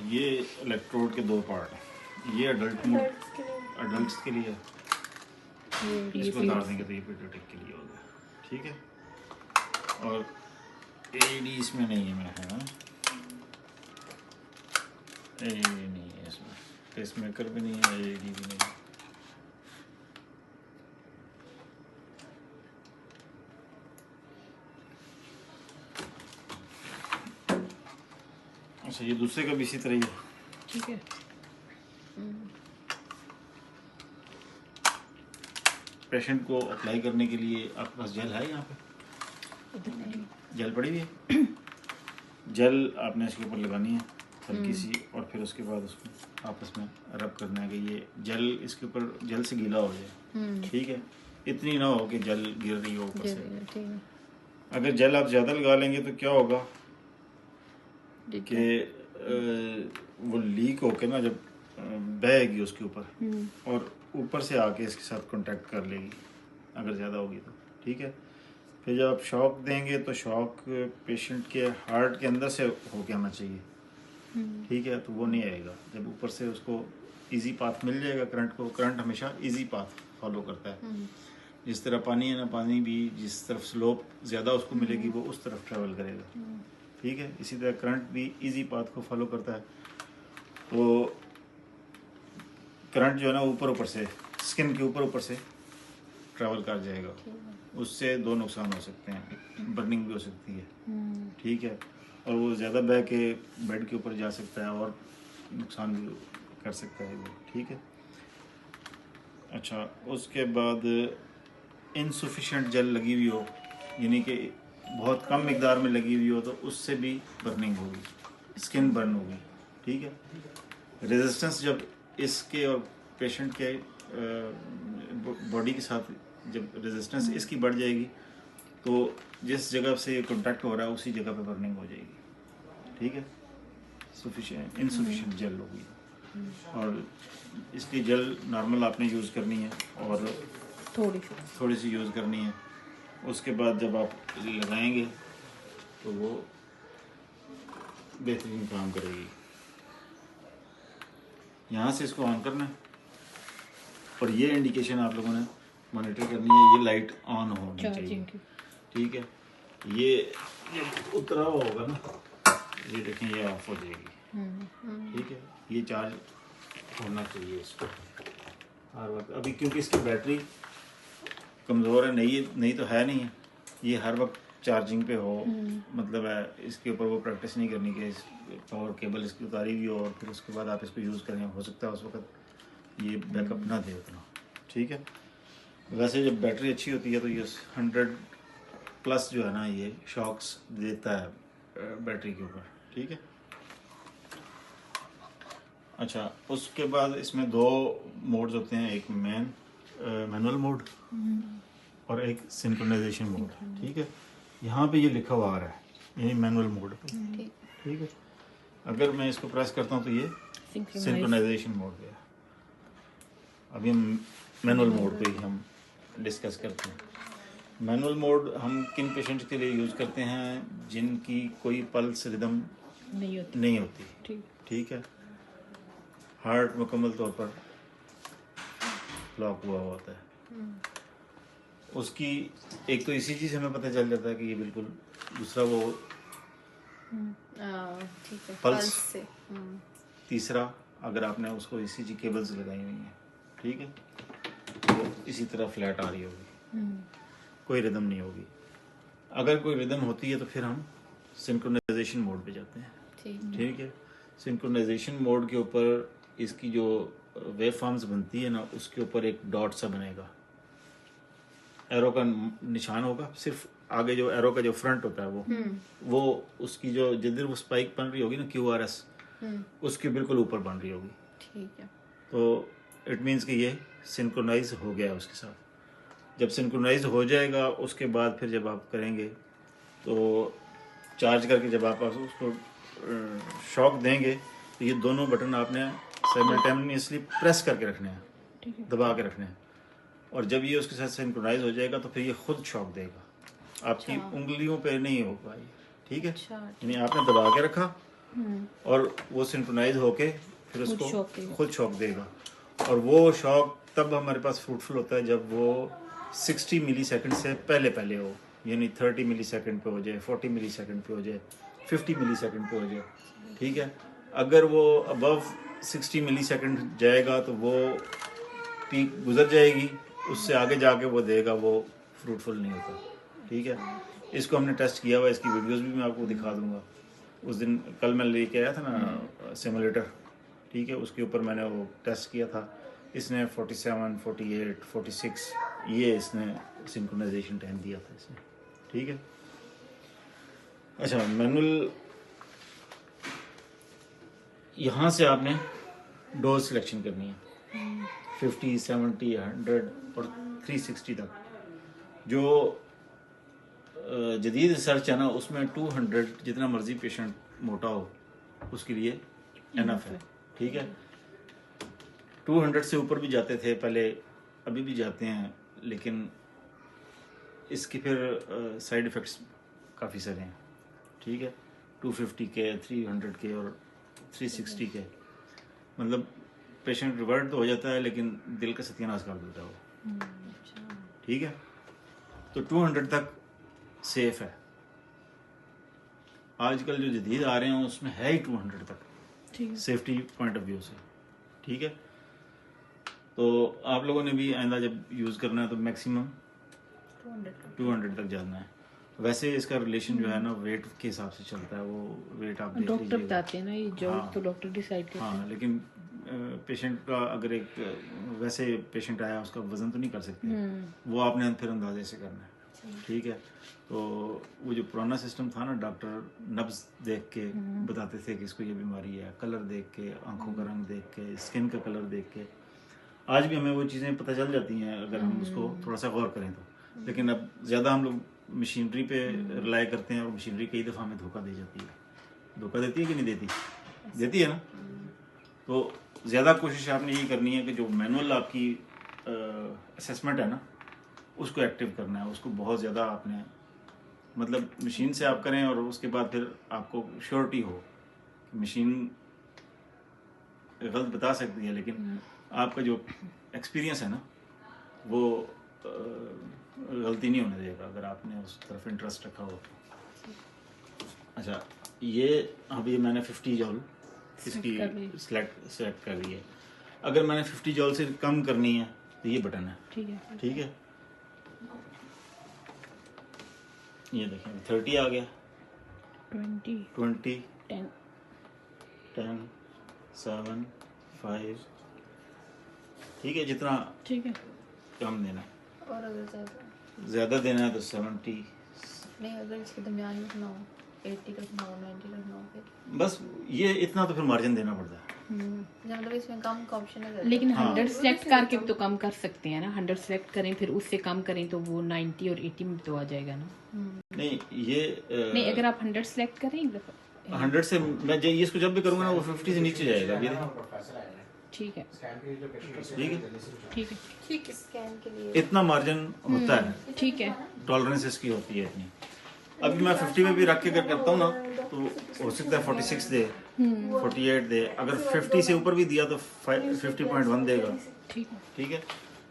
ये इलेक्ट्रोड के दो पार्ट हैं। ये अडल्ट्स के लिए इसको उतार देंगे तो ये पीडियाट्रिक के लिए होगा। ठीक है। और एडी इसमें नहीं है मेरा ख्याल, एडी नहीं है इसमें, पेसमेकर भी नहीं है, एडी भी नहीं है। अच्छा, ये दूसरे का भी इसी तरह ही है। ठीक है। पेशेंट को अप्लाई करने के लिए आपके पास जेल है यहाँ पे? जेल पड़ी हुई है। जेल आपने इसके ऊपर लगानी है हल्की सी, और फिर उसके बाद उसको आपस में रब करना है कि ये जेल इसके ऊपर जेल से गीला हो जाए। ठीक है, इतनी ना हो कि जेल गिर रही हो ऊपर से। अगर जेल आप ज़्यादा लगा लेंगे तो क्या होगा कि वो लीक होके ना जब बहेगी उसके ऊपर और ऊपर से आके इसके साथ कांटेक्ट कर लेगी अगर ज़्यादा होगी तो। ठीक है, फिर जब आप शॉक देंगे तो शॉक पेशेंट के हार्ट के अंदर से होके आना चाहिए। ठीक है, तो वो नहीं आएगा। जब ऊपर से उसको इजी पाथ मिल जाएगा करंट को, करंट हमेशा इजी पाथ फॉलो करता है। जिस तरह पानी है ना, पानी भी जिस तरफ स्लोप ज़्यादा उसको मिलेगी वो उस तरफ ट्रेवल करेगा। ठीक है, इसी तरह करंट भी इजी पाथ को फॉलो करता है। तो करंट जो है ना ऊपर से स्किन के ऊपर से ट्रैवल कर जाएगा। उससे दो नुकसान हो सकते हैं, बर्निंग भी हो सकती है। ठीक है, और वो ज़्यादा बह के बेड के ऊपर जा सकता है और नुकसान भी कर सकता है वो। ठीक है। अच्छा, उसके बाद इनसफिशिएंट जेल लगी हुई हो, यानी कि बहुत कम मिकदार में लगी हुई हो, तो उससे भी बर्निंग होगी, स्किन बर्न होगी। ठीक है, रेजिस्टेंस जब इसके और पेशेंट के बॉडी के साथ जब रेजिस्टेंस इसकी बढ़ जाएगी तो जिस जगह से कांटेक्ट हो रहा है उसी जगह पे बर्निंग हो जाएगी। ठीक है, इनसफिशिएंट जेल होगी। और इसकी जेल नॉर्मल आपने यूज़ करनी है और थोड़ी सी यूज़ करनी है। उसके बाद जब आप लगाएंगे तो वो बेहतरीन काम करेगी। यहाँ से इसको ऑन करना है और ये इंडिकेशन आप लोगों ने मॉनिटर करनी है, ये लाइट ऑन होनी चाहिए। ठीक है, ये जब उतरा हुआ होगा ना, ये देखें ये ऑफ हो जाएगी। ठीक है, ये चार्ज होना चाहिए इसको हर वक्त। अभी क्योंकि इसकी बैटरी कमज़ोर है, नहीं तो है नहीं है, ये हर वक्त चार्जिंग पे हो, मतलब है इसके ऊपर वो प्रैक्टिस नहीं करनी कि पावर केबल इसकी उतारी हुई हो और फिर उसके बाद आप इसको यूज़ करें। हो सकता है उस वक्त ये बैकअप ना दे उतना। ठीक है, वैसे जब बैटरी अच्छी होती है तो ये 100+ जो है ना ये शॉक्स देता है बैटरी के ऊपर। ठीक है। अच्छा, उसके बाद इसमें दो मोड्स होते हैं, एक मैनुअल मोड और एक सिंक्रोनाइजेशन मोड। ठीक है, यहाँ पे ये लिखा हुआ आ रहा है, ये मैनुअल मोड पे। ठीक है, अगर मैं इसको प्रेस करता हूँ तो ये सिंक्रोनाइजेशन मोड पे है। अभी हम मैनुअल मोड पे ही हम डिस्कस करते हैं। मैनुअल मोड हम किन पेशेंट्स के लिए यूज़ करते हैं जिनकी कोई पल्स रिदम नहीं होती। ठीक है, हार्ट मुकम्मल तौर पर ब्लॉक हुआ होता है। उसकी एक तो इसी चीज़ हमें पता चल जाता है कि ये बिल्कुल, दूसरा वो पल्स से, तीसरा अगर आपने उसको ECG केबल्स लगाई हुई हैं, ठीक है, तो इसी तरह फ्लैट आ रही होगी, कोई रिदम नहीं होगी। अगर कोई रिदम होती है तो फिर हम सिंक्रोनाइजेशन मोड पे जाते हैं। ठीक है, सिंक्रोनाइजेशन मोड के ऊपर इसकी जो वेव फॉर्म्स बनती है ना, उसके ऊपर एक डॉट सा बनेगा, एरो का निशान होगा, सिर्फ आगे जो एरो का जो फ्रंट होता है वो उसकी जो जिधर वो स्पाइक बन रही होगी ना, QRS, उसके बिल्कुल ऊपर बन रही होगी। ठीक है, तो इट मीन्स कि ये सिंक्रोनाइज हो गया उसके साथ। जब सिंक्रोनाइज हो जाएगा उसके बाद फिर जब आप करेंगे तो चार्ज करके जब आप उसको शॉक देंगे तो ये दोनों बटन आपने साइमल्टेनियसली प्रेस करके रखने हैं, दबा के रखने हैं। और जब ये उसके साथ सिंक्रोनाइज हो जाएगा तो फिर ये खुद शॉक देगा, आपकी उंगलियों पे नहीं होगा ये। ठीक है, यानी आपने दबा के रखा और वो सिंक्रोनाइज होके फिर खुद शॉक उसको देगा। खुद शॉक देगा। और वो शॉक तब हमारे पास फ्रूटफुल होता है जब वो 60 मिली सेकेंड से पहले पहले हो, यानी 30 मिली सेकेंड पे हो जाए, 40 मिली सेकेंड पे हो जाए, 50 मिली सेकेंड पे हो जाए, ठीक है। अगर वो अबव 60 मिली सेकेंड जाएगा तो वो पीक गुजर जाएगी, उससे आगे जाके वो देगा, वो फ्रूटफुल नहीं होता, ठीक है। इसको हमने टेस्ट किया हुआ, इसकी वीडियोस भी मैं आपको दिखा दूंगा। उस दिन कल मैं लेके आया था ना सिमुलेटर, ठीक है, उसके ऊपर मैंने वो टेस्ट किया था। इसने 47, 48, 46 ये इसने सिंक्रोनाइजेशन टाइम दिया था इसने, ठीक है। अच्छा, मैनुअल यहाँ से आपने डोज सिलेक्शन करनी है 50, 70, 100 और 360 तक। जो जदीद रिसर्च है ना, उसमें 200 जितना मर्जी पेशेंट मोटा हो उसके लिए एनफ है, ठीक है। 200 से ऊपर भी जाते थे पहले, अभी भी जाते हैं, लेकिन इसके फिर साइड इफ़ेक्ट्स काफ़ी सारे हैं, ठीक है। 250 के, 300 के और 360 के, मतलब पेशेंट रिवर्ट तो हो जाता है लेकिन दिल का सत्यानाश कर देता है वो, ठीक है। तो 200 तक सेफ है। आजकल जो जदीद आ रहे हैं उसमें है ही 200 तक सेफ्टी पॉइंट ऑफ व्यू से, ठीक है। तो आप लोगों ने भी आइंदा जब यूज़ करना है तो मैक्सिमम 200 तक जाना है। वैसे इसका रिलेशन जो है ना वेट के हिसाब से चलता है, वो वेट आप देख डॉक्टर लीजिएगा। बताते हैं ना ये जो, हाँ, तो डॉक्टर डिसाइड करते हैं। हाँ, लेकिन पेशेंट का अगर एक वैसे पेशेंट आया उसका वजन तो नहीं कर सकते, वो आपने फिर अंदाजे से करना है, ठीक है। तो वो जो पुराना सिस्टम था ना, डॉक्टर नब्ज देख के बताते थे कि इसको ये बीमारी है, कलर देख के, आंखों का रंग देख के, स्किन का कलर देख के, आज भी हमें वो चीज़ें पता चल जाती हैं अगर हम उसको थोड़ा सा गौर करें तो। लेकिन अब ज़्यादा हम लोग मशीनरी पे रिलाई करते हैं और मशीनरी कई दफ़ा हमें धोखा दे जाती है। धोखा देती है कि नहीं देती? देती है ना। तो ज़्यादा कोशिश आपने यही करनी है कि जो मैनुअल आपकी असेसमेंट है ना, उसको एक्टिव करना है, उसको बहुत ज़्यादा आपने, मतलब मशीन से आप करें और उसके बाद फिर आपको श्योरिटी हो। मशीन गलत बता सकती है लेकिन आपका जो एक्सपीरियंस है ना वो गलती नहीं होने देगा अगर आपने उस तरफ इंटरेस्ट रखा हो तो। अच्छा, ये अभी मैंने 50 जॉल इसकी सेलेक्ट कर ली है। अगर मैंने 50 जॉल से कम करनी है तो ये बटन है, ठीक है। ये देखें 30 आ गया, 20, 10, 7, 5, ठीक है। जितना कम देना है, और अगर ज़्यादा देना है तो 70। नहीं, अगर इसके दरमियान में रखना हो, 80 रखना हो, 90 रखना हो, फिर बस ये इतना तो फिर मार्जिन देना पड़ता है। मतलब इसमें कम का ऑप्शन है। लेकिन 100 सेलेक्ट करके तो कम कर सकते हैं ना। 100 सेलेक्ट करें फिर उससे कम करें तो वो 90 और 80 में तो आ जाएगा ना। नहीं, ये नहीं, अगर आप 100 सेलेक्ट करें एक दफा 100 से मैं ये इसको जब भी करूँगा ना वो 50 से नीचे जाएगा। ये देखिए, ठीक है, ठीक है, स्कैन के लिए इतना मार्जिन होता है, ठीक है। टॉलरेंस इसकी होती है इतनी। अभी मैं 50 में भी रख के अगर करता हूँ ना तो हो सकता है 46 दे, 48 दे। अगर 50 से ऊपर भी दिया तो 50.1 देगा, ठीक है।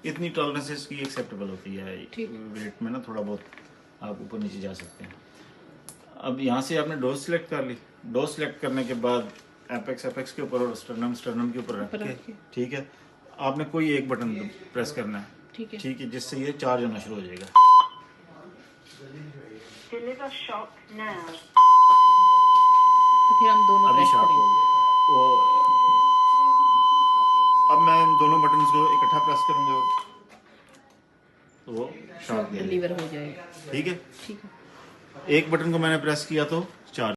इतनी टॉलरेंस इसकी एक्सेप्टेबल होती है। वेट में ना थोड़ा बहुत आप ऊपर नीचे जा सकते हैं। अब यहाँ से आपने डोज सिलेक्ट कर ली। डोज सिलेक्ट करने के बाद एपेक्स के ऊपर और स्टर्नम के ऊपर रख के, ठीक है, आपने कोई एक बटन प्रेस करना है, ठीक है, जिससे ये चार्ज होना शुरू हो जाएगा। तो फिर हम दोनों अभी प्रेस शार्प हो करेंगे। गया वो। अब मैं इन दोनों बटन को इकट्ठा प्रेस करूंगा तो वो शार्प डिलीवर हो जाएगा। ठीक है। ठीक है। एक बटन को मैंने प्रेस किया तो